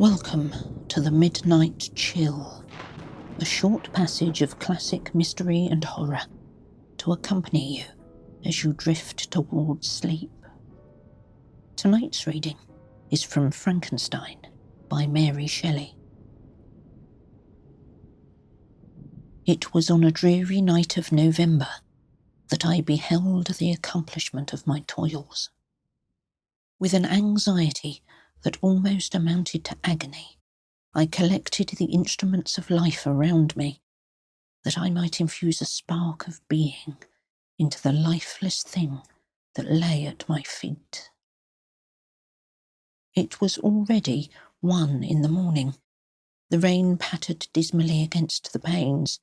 Welcome to the Midnight Chill, a short passage of classic mystery and horror to accompany you as you drift towards sleep. Tonight's reading is from Frankenstein by Mary Shelley. It was on a dreary night of November that I beheld the accomplishment of my toils. With an anxiety that almost amounted to agony, I collected the instruments of life around me, that I might infuse a spark of being into the lifeless thing that lay at my feet. It was already 1 in the morning. The rain pattered dismally against the panes,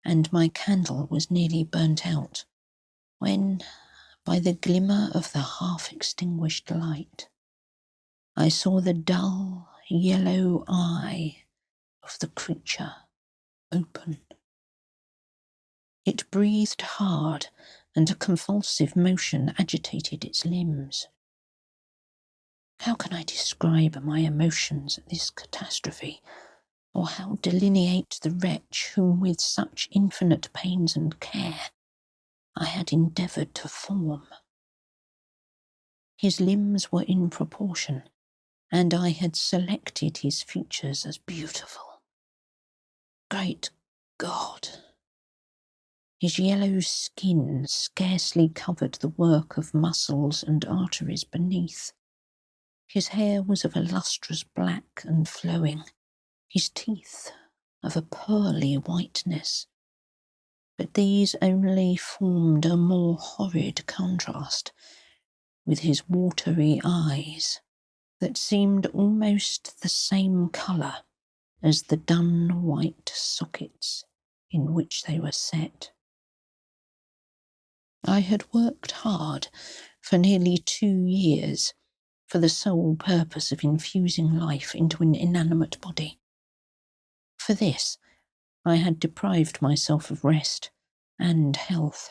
and my candle was nearly burnt out, when, by the glimmer of the half-extinguished light, I saw the dull, yellow eye of the creature open. It breathed hard, and a convulsive motion agitated its limbs. How can I describe my emotions at this catastrophe, or how delineate the wretch whom with such infinite pains and care I had endeavoured to form? His limbs were in proportion, and I had selected his features as beautiful. Great God! His yellow skin scarcely covered the work of muscles and arteries beneath. His hair was of a lustrous black and flowing, his teeth of a pearly whiteness, but these only formed a more horrid contrast with his watery eyes, that seemed almost the same colour as the dun white sockets in which they were set. I had worked hard for nearly 2 years for the sole purpose of infusing life into an inanimate body. For this, I had deprived myself of rest and health.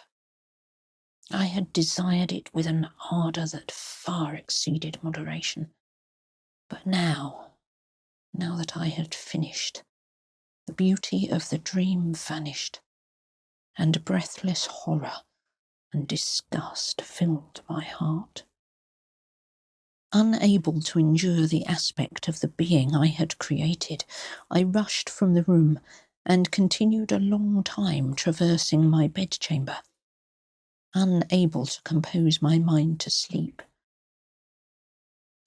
I had desired it with an ardour that far exceeded moderation. But now that I had finished, the beauty of the dream vanished, and breathless horror and disgust filled my heart. Unable to endure the aspect of the being I had created, I rushed from the room and continued a long time traversing my bedchamber, unable to compose my mind to sleep.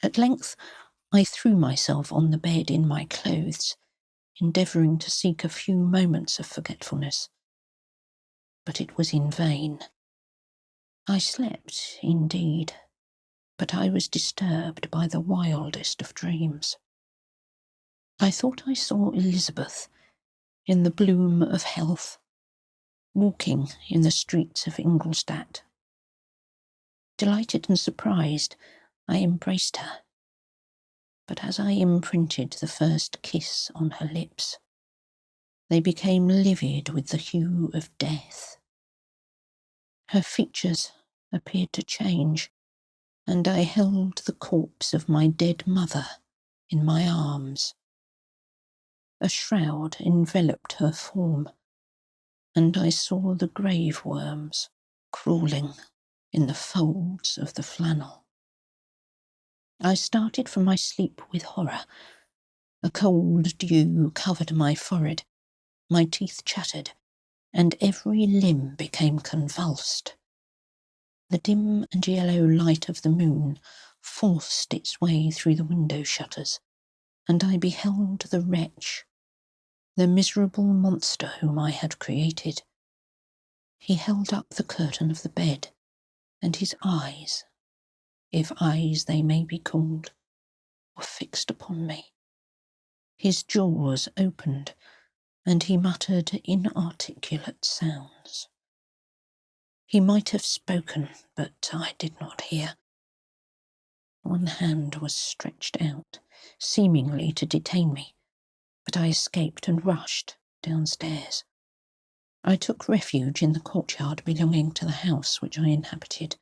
At length, I threw myself on the bed in my clothes, endeavouring to seek a few moments of forgetfulness. But it was in vain. I slept, indeed, but I was disturbed by the wildest of dreams. I thought I saw Elizabeth, in the bloom of health, walking in the streets of Ingolstadt. Delighted and surprised, I embraced her. But as I imprinted the first kiss on her lips, they became livid with the hue of death. Her features appeared to change, and I held the corpse of my dead mother in my arms. A shroud enveloped her form, and I saw the grave worms crawling in the folds of the flannel. I started from my sleep with horror. A cold dew covered my forehead, my teeth chattered, and every limb became convulsed. The dim and yellow light of the moon forced its way through the window shutters, and I beheld the wretch, the miserable monster whom I had created. He held up the curtain of the bed, and his eyes, if eyes they may be called, were fixed upon me. His jaws opened, and he muttered inarticulate sounds. He might have spoken, but I did not hear. One hand was stretched out, seemingly to detain me, but I escaped and rushed downstairs. I took refuge in the courtyard belonging to the house which I inhabited,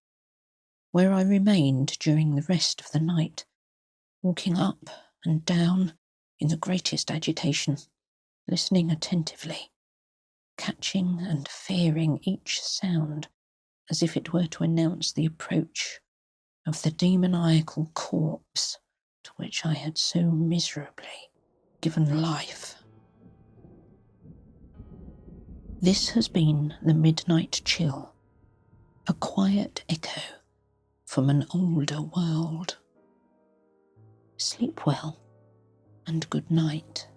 where I remained during the rest of the night, walking up and down in the greatest agitation, listening attentively, catching and fearing each sound as if it were to announce the approach of the demoniacal corpse to which I had so miserably given life. This has been the Midnight Chill, a quiet echo from an older world. Sleep well, and good night.